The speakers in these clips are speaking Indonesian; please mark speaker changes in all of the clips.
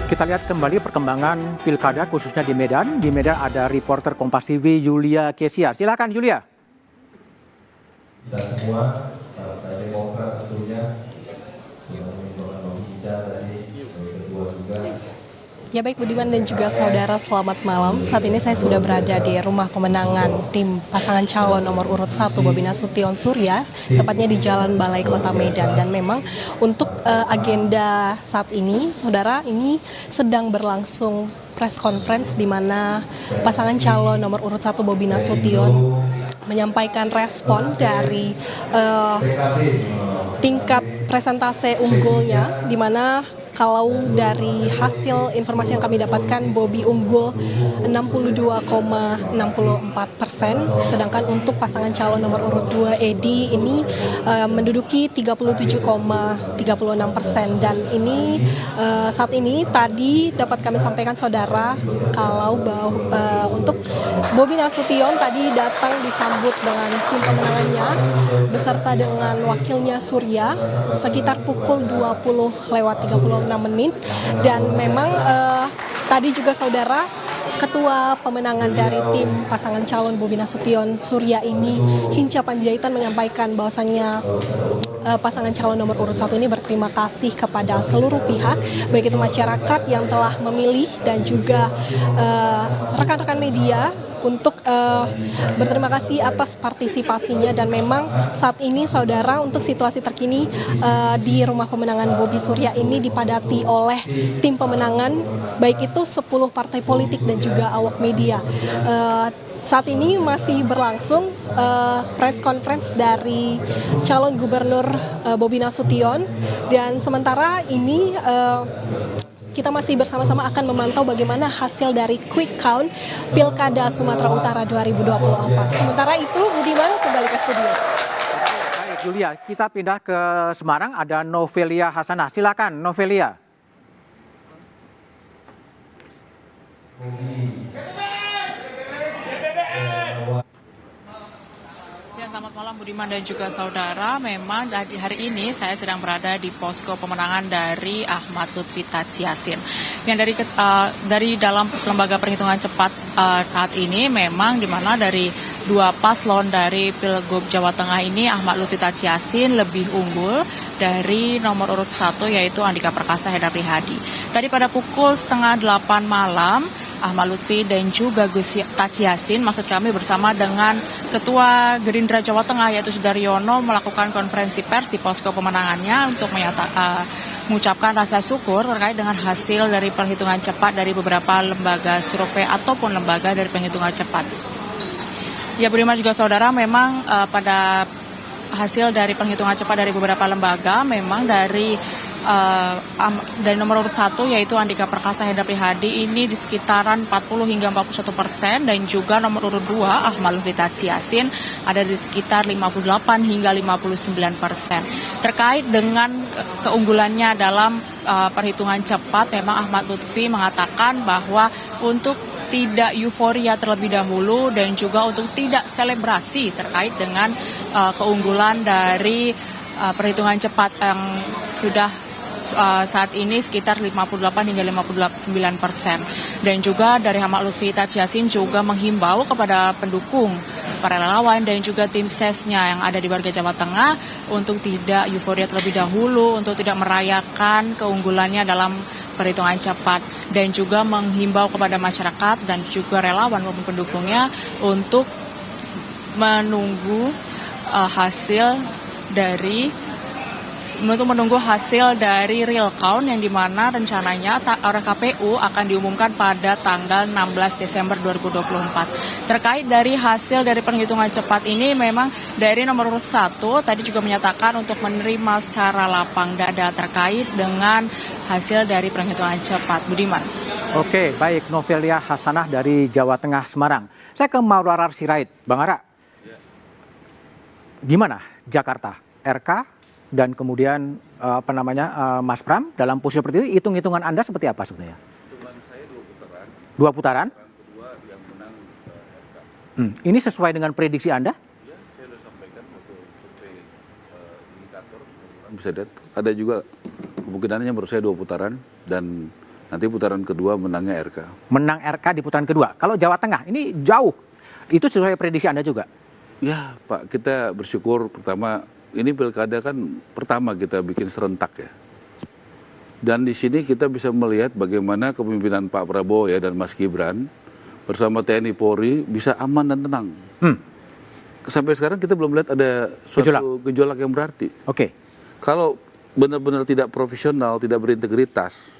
Speaker 1: Kita lihat kembali perkembangan pilkada khususnya di Medan. Di Medan ada reporter Kompas TV Yulia Kesia. Silakan Yulia.
Speaker 2: Kita semua, Partai Demokrat tentunya, yang menimbulkan pembicara dari kedua juga.
Speaker 3: Ya baik Budiman dan juga saudara, selamat malam. Saat ini saya sudah berada di rumah pemenangan tim pasangan calon nomor urut 1 Bobi Nasution Surya, tepatnya di Jalan Balai Kota Medan. Dan memang untuk agenda saat ini, saudara, ini sedang berlangsung press conference di mana pasangan calon nomor urut 1 Bobi Nasution menyampaikan respon dari tingkat presentase unggulnya, di mana kalau dari hasil informasi yang kami dapatkan, Bobi unggul 62,64%, sedangkan untuk pasangan calon nomor urut 2 Edi ini menduduki 37,36%. Dan ini saat ini tadi dapat kami sampaikan saudara, kalau untuk Bobi Nasution tadi datang disambut dengan tim pemenangannya beserta dengan wakilnya Surya sekitar pukul 20:36 menit. Dan memang tadi juga saudara, ketua pemenangan dari tim pasangan calon Bobi Nasution Surya ini, Hinca Panjaitan, menyampaikan bahwasannya pasangan calon nomor urut 1 ini berterima kasih kepada seluruh pihak, baik itu masyarakat yang telah memilih dan juga rekan-rekan media, untuk berterima kasih atas partisipasinya. Dan memang saat ini saudara, untuk situasi terkini di rumah pemenangan Bobi Surya ini dipadati oleh tim pemenangan, baik itu 10 partai politik dan juga awak media. Saat ini masih berlangsung press conference dari calon gubernur Bobi Nasution, dan sementara ini kita masih bersama-sama akan memantau bagaimana hasil dari quick count Pilkada Sumatera Utara 2024. Sementara itu, Budiman, kembali ke studio.
Speaker 1: Baik Yulia, kita pindah ke Semarang, ada Novelia Hasanah. Silakan Novelia.
Speaker 4: Selamat malam Budiman dan juga saudara. Memang hari ini saya sedang berada di posko pemenangan dari Ahmad Lutfi Tadsyasin. Yang dari dalam lembaga perhitungan cepat saat ini, memang di mana dari dua paslon dari Pilgub Jawa Tengah ini, Ahmad Lutfi Tadsyasin lebih unggul dari nomor urut 1 yaitu Andika Perkasa Haidar Prihadi. Tadi pada pukul 7:30 malam, Ahmad Lutfi dan juga Gus Tadsyasin, maksud kami bersama dengan Ketua Gerindra Jawa Tengah yaitu Sudaryono, melakukan konferensi pers di posko pemenangannya untuk mengucapkan rasa syukur terkait dengan hasil dari perhitungan cepat dari beberapa lembaga survei ataupun lembaga dari penghitungan cepat. Ya Budiman juga saudara, memang pada hasil dari perhitungan cepat dari beberapa lembaga, memang dari nomor urut 1 yaitu Andika Perkasa Haidar Prihadi ini di sekitaran 40 hingga 41%, dan juga nomor urut 2 Ahmad Lutfi Tadsyasin ada di sekitar 58 hingga 59%. Terkait dengan keunggulannya dalam perhitungan cepat, memang Ahmad Lutfi mengatakan bahwa untuk tidak euforia terlebih dahulu dan juga untuk tidak selebrasi terkait dengan keunggulan dari perhitungan cepat yang sudah saat ini sekitar 58 hingga 59%. Dan juga dari Ahmad Lutfi Tadsyasin juga menghimbau kepada pendukung, para relawan dan juga tim sesnya yang ada di warga Jawa Tengah untuk tidak euforia terlebih dahulu, untuk tidak merayakan keunggulannya dalam perhitungan cepat, dan juga menghimbau kepada masyarakat dan juga relawan maupun pendukungnya untuk menunggu hasil dari real count yang dimana rencananya oleh KPU akan diumumkan pada tanggal 16 Desember 2024. Terkait dari hasil dari perhitungan cepat ini, memang dari nomor urut 1 tadi juga menyatakan untuk menerima secara lapang dada terkait dengan hasil dari perhitungan cepat. Budiman.
Speaker 1: Oke, baik, Novelia Hasanah dari Jawa Tengah Semarang. Saya ke Maurar Sirait. Bang Ara, gimana Jakarta, RK, dan kemudian Mas Pram dalam posisi seperti itu, hitung-hitungan Anda seperti apa sebetulnya?
Speaker 5: Hitungan saya 2 putaran.
Speaker 1: 2 putaran?
Speaker 5: Putaran kedua yang menang RK.
Speaker 1: Ini sesuai dengan prediksi Anda?
Speaker 5: Ya, saya sudah sampaikan waktu survei indikator. Bisa lihat, ada juga kemungkinannya menurut saya 2 putaran, dan nanti putaran kedua menangnya RK.
Speaker 1: Menang RK di putaran kedua. Kalau Jawa Tengah ini jauh. Itu sesuai prediksi Anda juga?
Speaker 5: Ya Pak, kita bersyukur pertama, ini pilkada kan pertama kita bikin serentak ya. Dan di sini kita bisa melihat bagaimana kepemimpinan Pak Prabowo ya dan Mas Gibran bersama TNI Polri bisa aman dan tenang. Sampai sekarang kita belum lihat ada suatu gejolak yang berarti.
Speaker 1: Oke.
Speaker 5: Kalau benar-benar tidak profesional, tidak berintegritas,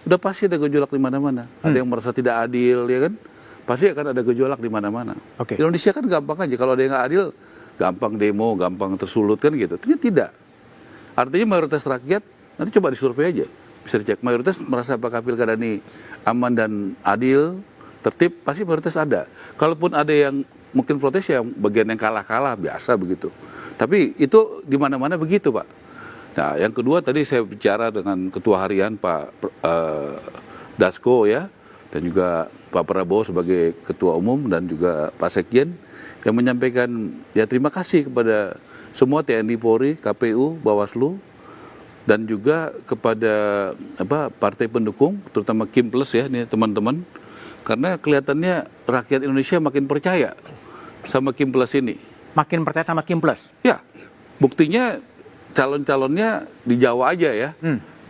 Speaker 5: udah pasti ada gejolak di mana-mana. Ada yang merasa tidak adil, ya kan? Pasti akan ada gejolak di mana-mana.
Speaker 1: Oke.
Speaker 5: Indonesia kan gampang aja. Kalau ada yang nggak adil, gampang demo, gampang tersulut kan gitu. Ternyata tidak. Artinya mayoritas rakyat, nanti coba disurvei aja, bisa dicek. Mayoritas merasa apakah pilkada ini aman dan adil, tertib, pasti mayoritas ada. Kalaupun ada yang mungkin protes, ya bagian yang kalah-kalah, biasa begitu. Tapi itu di mana-mana begitu, Pak. Nah, yang kedua tadi saya bicara dengan Ketua Harian Pak Dasko ya, dan juga Pak Prabowo sebagai Ketua Umum dan juga Pak Sekjen yang menyampaikan ya terima kasih kepada semua TNI Polri, KPU, Bawaslu, dan juga kepada partai pendukung, terutama Kim Plus ya, ini teman-teman, karena kelihatannya rakyat Indonesia makin percaya sama Kim Plus ini.
Speaker 1: Makin percaya sama Kim Plus?
Speaker 5: Ya, buktinya calon-calonnya di Jawa aja ya,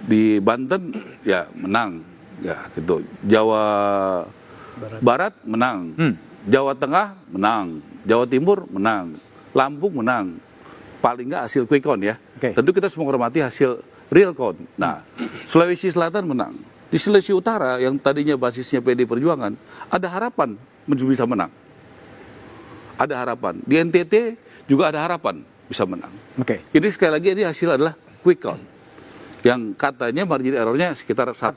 Speaker 5: di Banten ya menang, ya gitu. Jawa Barat menang, Jawa Tengah menang, Jawa Timur menang, Lampung menang. Paling nggak hasil quick count ya.
Speaker 1: Oke.
Speaker 5: Tentu kita semua hormati hasil real count. Nah, Sulawesi Selatan menang. Di Sulawesi Utara yang tadinya basisnya PD Perjuangan, ada harapan bisa menang. Ada harapan. Di NTT juga ada harapan bisa menang.
Speaker 1: Oke.
Speaker 5: Jadi sekali lagi ini hasil adalah quick count. Yang katanya margin errornya sekitar 1%.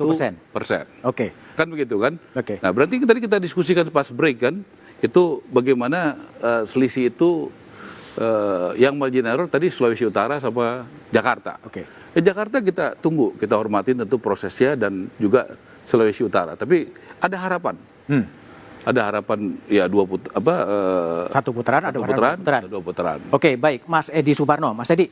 Speaker 1: Oke.
Speaker 5: Kan begitu kan?
Speaker 1: Oke.
Speaker 5: Nah berarti tadi kita diskusikan pas break kan, itu bagaimana selisih itu yang margin error tadi Sulawesi Utara sama Jakarta.
Speaker 1: Oke.
Speaker 5: Jakarta kita tunggu, kita hormatin tentu prosesnya dan juga Sulawesi Utara. Tapi ada harapan. Ada harapan ya
Speaker 1: Satu putaran, ada
Speaker 5: dua putaran.
Speaker 1: Oke, baik, Mas Edi Suparno. Mas Edi,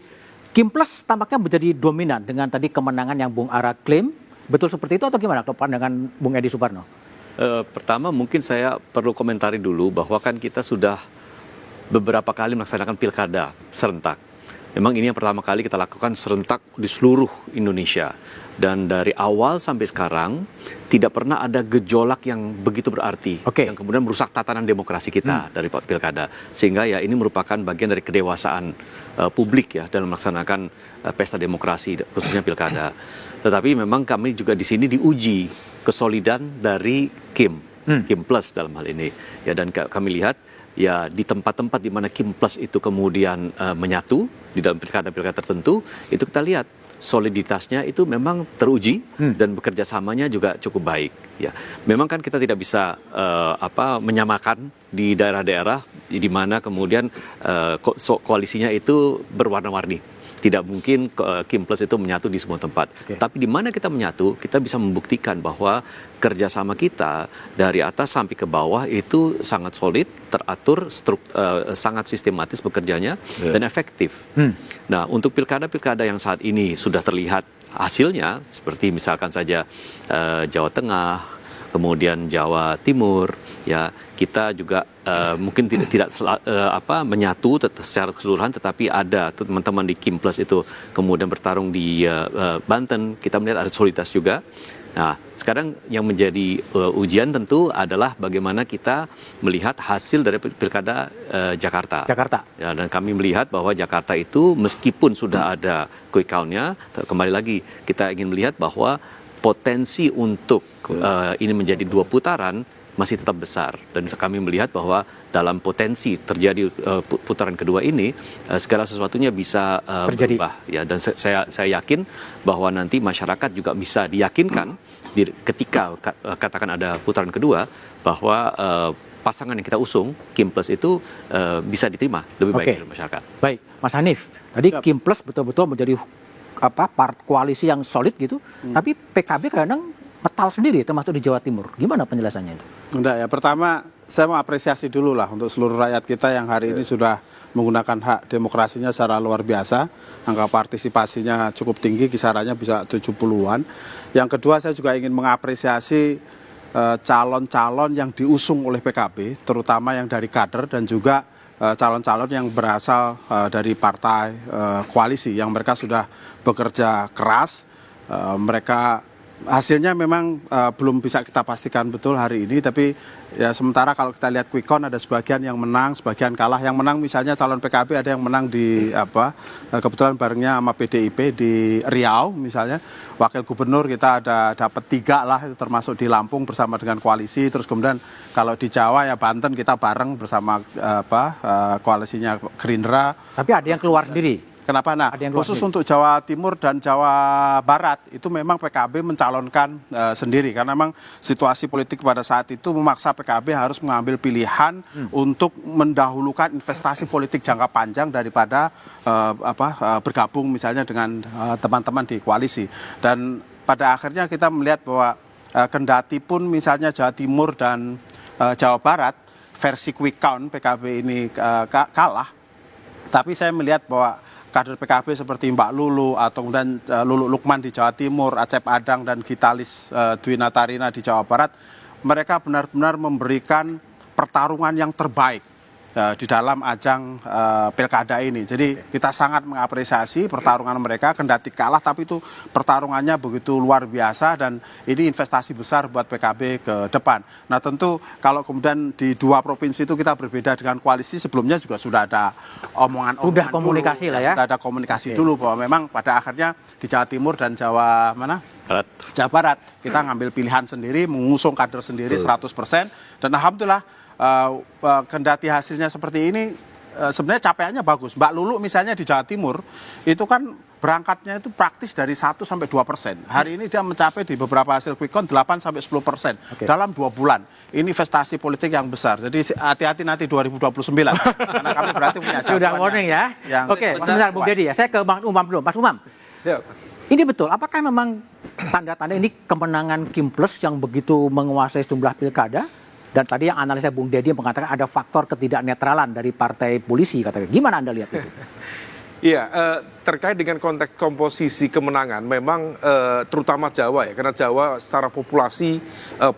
Speaker 1: Kim Plus tampaknya menjadi dominan dengan tadi kemenangan yang Bung Ara klaim. Betul seperti itu atau gimana kalau pandangan Bung Edi Suparno?
Speaker 6: Pertama mungkin saya perlu komentari dulu bahwa kan kita sudah beberapa kali melaksanakan pilkada serentak. Memang ini yang pertama kali kita lakukan serentak di seluruh Indonesia. Dan dari awal sampai sekarang tidak pernah ada gejolak yang begitu berarti yang kemudian merusak tatanan demokrasi kita dari pilkada. Sehingga ya ini merupakan bagian dari kedewasaan publik ya dalam melaksanakan pesta demokrasi khususnya pilkada. Tetapi memang kami juga di sini diuji kesolidan dari Kim Plus dalam hal ini. Ya dan kami lihat ya di tempat-tempat di mana Kim Plus itu kemudian menyatu di dalam pilkada-pilkada tertentu, itu kita lihat soliditasnya itu memang teruji dan bekerja samanya juga cukup baik. Ya, memang kan kita tidak bisa menyamakan di daerah-daerah di mana kemudian koalisinya itu berwarna-warni. Tidak mungkin Kim Plus itu menyatu di semua tempat. Tapi di mana kita menyatu, kita bisa membuktikan bahwa kerjasama kita dari atas sampai ke bawah itu sangat solid, teratur, sangat sistematis bekerjanya dan efektif. Nah, untuk pilkada-pilkada yang saat ini sudah terlihat hasilnya, seperti misalkan saja Jawa Tengah, kemudian Jawa Timur, ya kita juga mungkin tidak menyatu secara keseluruhan, tetapi ada teman-teman di Kim Plus itu kemudian bertarung di Banten, kita melihat ada soliditas juga. Nah, sekarang yang menjadi ujian tentu adalah bagaimana kita melihat hasil dari pilkada Jakarta. Ya, dan kami melihat bahwa Jakarta itu meskipun sudah ada quick count-nya, kembali lagi kita ingin melihat bahwa potensi untuk ini menjadi 2 putaran masih tetap besar, dan kami melihat bahwa dalam potensi terjadi putaran kedua ini segala sesuatunya bisa berubah ya, dan saya yakin bahwa nanti masyarakat juga bisa diyakinkan ketika katakan ada putaran kedua bahwa pasangan yang kita usung Kim Plus itu bisa diterima lebih baik dari masyarakat.
Speaker 1: Baik, Mas Hanif, tadi Kim Plus betul-betul menjadi koalisi yang solid gitu, tapi PKB kadang metal sendiri termasuk di Jawa Timur. Gimana penjelasannya itu?
Speaker 7: Enggak ya, pertama saya mau apresiasi dulu lah untuk seluruh rakyat kita yang hari ini sudah menggunakan hak demokrasinya secara luar biasa. Angka partisipasinya cukup tinggi, kisarannya bisa 70-an. Yang kedua, saya juga ingin mengapresiasi calon-calon yang diusung oleh PKB, terutama yang dari kader dan juga calon-calon yang berasal dari partai koalisi, yang mereka sudah bekerja keras. Mereka hasilnya memang belum bisa kita pastikan betul hari ini, tapi ya sementara kalau kita lihat quick count ada sebagian yang menang, sebagian kalah. Yang menang misalnya calon PKB ada yang menang di kebetulan barengnya sama PDIP di Riau misalnya. Wakil gubernur kita ada dapat 3 lah, itu termasuk di Lampung bersama dengan koalisi. Terus kemudian kalau di Jawa ya Banten kita bareng bersama koalisinya Gerindra.
Speaker 1: Tapi ada yang keluar sendiri.
Speaker 7: Kenapa? Nah, khusus untuk Jawa Timur dan Jawa Barat itu memang PKB mencalonkan sendiri karena memang situasi politik pada saat itu memaksa PKB harus mengambil pilihan untuk mendahulukan investasi politik jangka panjang daripada bergabung misalnya dengan teman-teman di koalisi. Dan pada akhirnya kita melihat bahwa kendati pun misalnya Jawa Timur dan Jawa Barat versi quick count PKB ini kalah, tapi saya melihat bahwa kader PKB seperti Mbak Lulu atau kemudian Lulu Lukman di Jawa Timur, Acep Adang dan Gitalis Dwi Natarina di Jawa Barat, mereka benar-benar memberikan pertarungan yang terbaik di dalam ajang pilkada ini. Jadi kita sangat mengapresiasi pertarungan mereka, kendati kalah tapi itu pertarungannya begitu luar biasa dan ini investasi besar buat PKB ke depan. Nah tentu kalau kemudian di 2 provinsi itu kita berbeda dengan koalisi, sebelumnya juga sudah ada omongan
Speaker 1: Sudah komunikasi
Speaker 7: dulu,
Speaker 1: lah ya.
Speaker 7: Sudah ada komunikasi dulu bahwa memang pada akhirnya di Jawa Timur dan Jawa Jawa Barat kita ngambil pilihan sendiri, mengusung kader sendiri 100%, dan alhamdulillah kendati hasilnya seperti ini sebenarnya capaiannya bagus. Mbak Lulu misalnya di Jawa Timur itu kan berangkatnya itu praktis dari 1-2%. Hari ini dia mencapai di beberapa hasil quick count 8-10% dalam 2 bulan. Ini investasi politik yang besar. Jadi hati-hati nanti 2029 karena kami berarti punya jawaban.
Speaker 1: Sudah warning ya. Oke, sebentar Bung Deddy ya. Saya ke Bang Umam dulu. Mas Umam.
Speaker 8: Siap.
Speaker 1: Ini betul, apakah memang tanda-tanda ini kemenangan Kim Plus yang begitu menguasai jumlah pilkada? Dan tadi yang analisa Bung Deddy mengatakan ada faktor ketidaknetralan dari partai polisi, katanya. Gimana Anda lihat itu?
Speaker 8: Iya, terkait dengan konteks komposisi kemenangan, memang terutama Jawa ya, karena Jawa secara populasi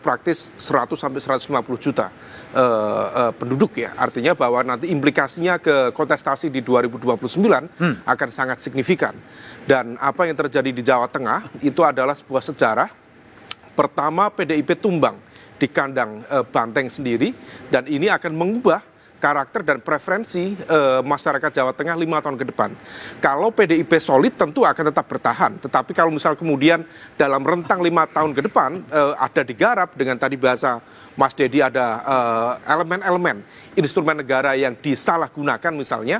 Speaker 8: praktis 100-150 juta penduduk ya. Artinya bahwa nanti implikasinya ke kontestasi di 2029 akan sangat signifikan. Dan apa yang terjadi di Jawa Tengah itu adalah sebuah sejarah. Pertama PDIP tumbang di kandang Banteng sendiri, dan ini akan mengubah karakter dan preferensi masyarakat Jawa Tengah 5 tahun ke depan. Kalau PDIP solid tentu akan tetap bertahan, tetapi kalau misal kemudian dalam rentang 5 tahun ke depan ada digarap dengan tadi bahasa Mas Deddy ada elemen-elemen instrumen negara yang disalahgunakan misalnya,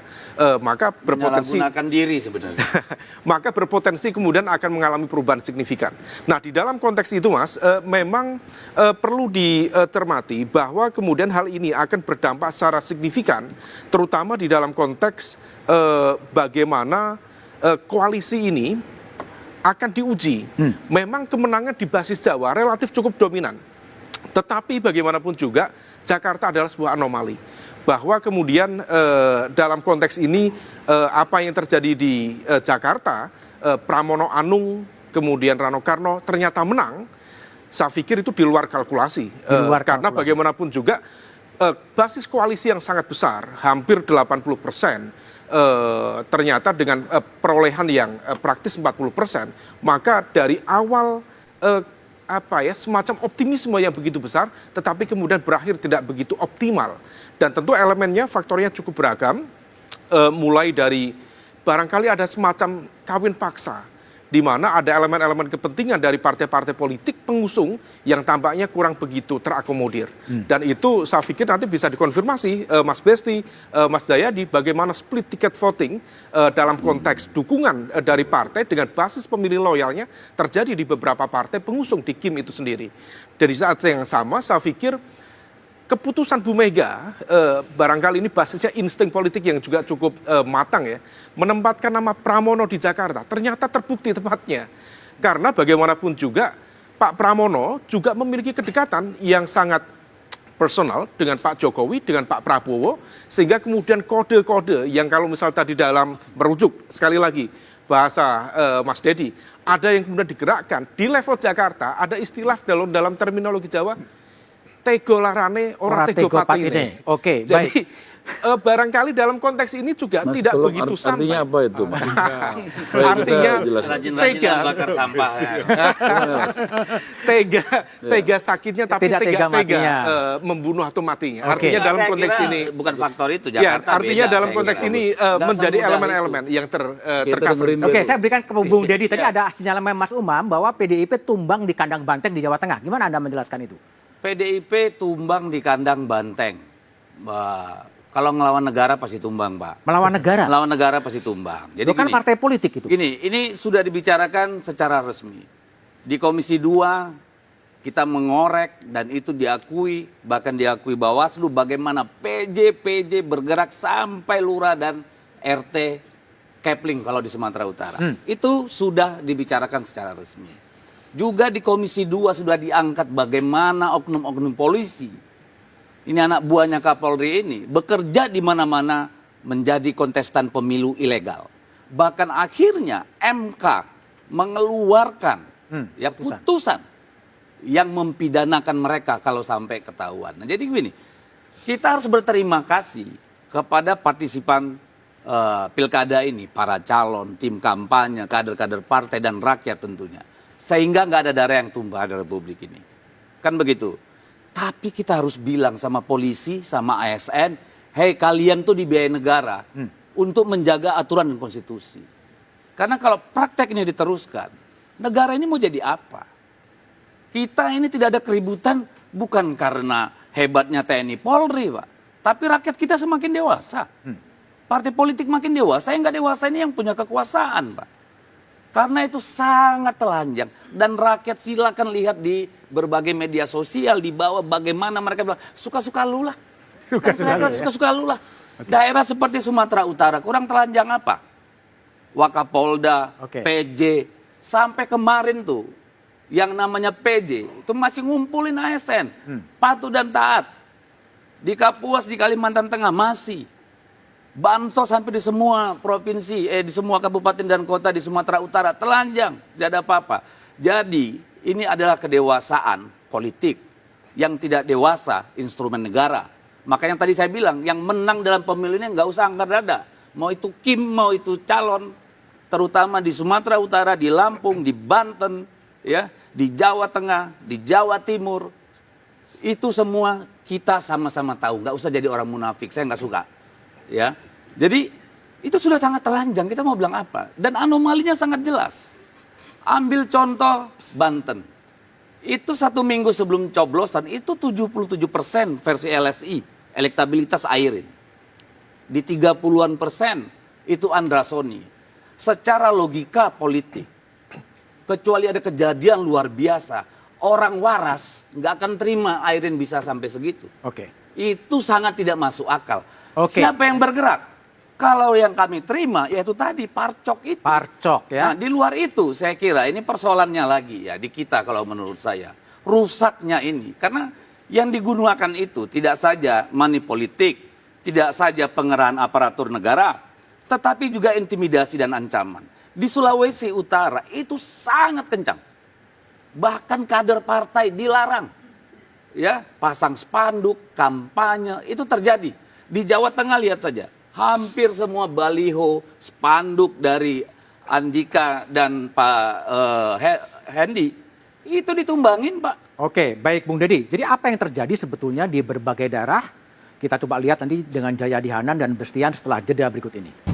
Speaker 8: maka berpotensi
Speaker 9: menyalahgunakan diri sebenarnya.
Speaker 8: maka berpotensi kemudian akan mengalami perubahan signifikan. Nah, di dalam konteks itu Mas, memang perlu dicermati bahwa kemudian hal ini akan berdampak secara signifikan, terutama di dalam konteks bagaimana koalisi ini akan diuji. Memang kemenangan di basis Jawa relatif cukup dominan. Tetapi bagaimanapun juga Jakarta adalah sebuah anomali. Bahwa kemudian dalam konteks ini apa yang terjadi di Jakarta, Pramono Anung, kemudian Rano Karno ternyata menang, saya pikir itu di luar kalkulasi. Karena bagaimanapun juga basis koalisi yang sangat besar, hampir 80%, ternyata dengan perolehan yang praktis 40%, maka dari awal semacam optimisme yang begitu besar, tetapi kemudian berakhir tidak begitu optimal. Dan tentu elemennya, faktornya cukup beragam, mulai dari barangkali ada semacam kawin paksa, di mana ada elemen-elemen kepentingan dari partai-partai politik pengusung yang tampaknya kurang begitu terakomodir. Dan itu saya pikir nanti bisa dikonfirmasi Mas Besti, Mas Jayadi, bagaimana split ticket voting dalam konteks dukungan dari partai dengan basis pemilih loyalnya terjadi di beberapa partai pengusung di Kim itu sendiri. Dari saat yang sama, saya pikir keputusan Bu Mega, barangkali ini basisnya insting politik yang juga cukup matang ya, menempatkan nama Pramono di Jakarta, ternyata terbukti tepatnya. Karena bagaimanapun juga Pak Pramono juga memiliki kedekatan yang sangat personal dengan Pak Jokowi, dengan Pak Prabowo, sehingga kemudian kode-kode yang kalau misal tadi dalam merujuk, sekali lagi, bahasa Mas Dedi, ada yang kemudian digerakkan di level Jakarta, ada istilah dalam terminologi Jawa, tego larane ora tego patine.
Speaker 1: Oke,
Speaker 8: Jadi
Speaker 1: baik.
Speaker 8: barangkali dalam konteks ini juga
Speaker 5: Mas,
Speaker 8: tidak
Speaker 5: tolong
Speaker 8: begitu sampai.
Speaker 5: artinya apa itu, Mas?
Speaker 8: Artinya
Speaker 9: Rajin-rajin bakar sampah.
Speaker 8: tega sakitnya tapi
Speaker 1: Tidak tega
Speaker 8: tega
Speaker 1: matinya.
Speaker 8: membunuh atau matinya.
Speaker 1: Oke.
Speaker 8: Artinya dalam
Speaker 9: Saya
Speaker 8: konteks
Speaker 9: kira
Speaker 8: ini
Speaker 9: bukan faktor itu.
Speaker 8: ya,
Speaker 9: Jakarta
Speaker 8: artinya
Speaker 9: beda,
Speaker 8: dalam
Speaker 9: saya
Speaker 8: konteks
Speaker 9: kira.
Speaker 8: ini
Speaker 9: Nggak
Speaker 8: menjadi
Speaker 9: semudah
Speaker 8: elemen-elemen yang
Speaker 5: Kita
Speaker 8: tercover.
Speaker 5: dengerin
Speaker 1: Oke,
Speaker 5: dulu.
Speaker 1: saya berikan ke Bung Dedi. Tadi ada sinyalemen Mas Umam bahwa PDIP tumbang di kandang banteng di Jawa Tengah. Gimana Anda menjelaskan itu?
Speaker 9: PDIP tumbang di kandang banteng. Kalau ngelawan negara pasti tumbang, Pak.
Speaker 1: Melawan negara.
Speaker 9: Melawan negara pasti tumbang. Jadi
Speaker 1: Itu kan
Speaker 9: gini,
Speaker 1: partai politik itu.
Speaker 9: Gini, ini sudah dibicarakan secara resmi. Di Komisi 2 kita mengorek dan itu diakui, bahkan diakui Bawaslu bagaimana PJ bergerak sampai lurah dan RT Kepling kalau di Sumatera Utara. Itu sudah dibicarakan secara resmi. Juga di Komisi 2 sudah diangkat bagaimana oknum-oknum polisi, ini anak buahnya Kapolri ini, bekerja di mana-mana menjadi kontestan pemilu ilegal. Bahkan akhirnya MK mengeluarkan putusan yang mempidanakan mereka kalau sampai ketahuan. Nah, jadi gini, kita harus berterima kasih kepada partisipan pilkada ini, para calon, tim kampanye, kader-kader partai dan rakyat tentunya. Sehingga nggak ada darah yang tumpah di Republik ini. Kan begitu. Tapi kita harus bilang sama polisi, sama ASN, hei kalian tuh dibiayai negara untuk menjaga aturan dan konstitusi. Karena kalau praktek ini diteruskan, negara ini mau jadi apa? Kita ini tidak ada keributan bukan karena hebatnya TNI Polri, Pak. Tapi rakyat kita semakin dewasa. Partai politik makin dewasa, yang nggak dewasa ini yang punya kekuasaan, Pak. Karena itu sangat telanjang. Dan rakyat silakan lihat di berbagai media sosial, di bawah bagaimana mereka bilang, suka-suka lu lah. Suka-suka lu lah. Daerah seperti Sumatera Utara, kurang telanjang apa? Wakapolda, PJ, sampai kemarin tuh, yang namanya PJ, itu masih ngumpulin ASN. Patuh dan taat. Di Kapuas, di Kalimantan Tengah masih. Bansos sampai di semua provinsi, di semua kabupaten dan kota di Sumatera Utara telanjang, tidak ada apa-apa. Jadi ini adalah kedewasaan politik yang tidak dewasa instrumen negara. Makanya tadi saya bilang yang menang dalam pemilu ini nggak usah angkat dada. Mau itu Kim, mau itu calon, terutama di Sumatera Utara, di Lampung, di Banten, ya, di Jawa Tengah, di Jawa Timur, itu semua kita sama-sama tahu. Nggak usah jadi orang munafik, saya nggak suka. Ya, jadi itu sudah sangat telanjang. Kita mau bilang apa? Dan anomalinya sangat jelas. Ambil contoh Banten. Itu 1 minggu sebelum coblosan itu 77% versi LSI elektabilitas Airin. Di 30-an% itu Andra Soni. Secara logika politik, kecuali ada kejadian luar biasa, orang waras nggak akan terima Airin bisa sampai segitu. Itu sangat tidak masuk akal. Siapa yang bergerak? Kalau yang kami terima, yaitu tadi Parcok itu.
Speaker 1: Parcok ya.
Speaker 8: Nah,
Speaker 9: di luar itu saya kira ini persoalannya lagi ya di kita kalau menurut saya. Rusaknya ini. Karena yang digunakan itu tidak saja money politik, tidak saja pengerahan aparatur negara, tetapi juga intimidasi dan ancaman. Di Sulawesi Utara itu sangat kencang. Bahkan kader partai dilarang. Ya, pasang spanduk, kampanye, itu terjadi. Di Jawa Tengah lihat saja, hampir semua baliho, spanduk dari Andika dan Pak Hendy itu ditumbangin, Pak.
Speaker 1: Oke, baik Bung Dedi. Jadi apa yang terjadi sebetulnya di berbagai daerah? Kita coba lihat nanti dengan Jayadi Hanan dan Bestian setelah jeda berikut ini.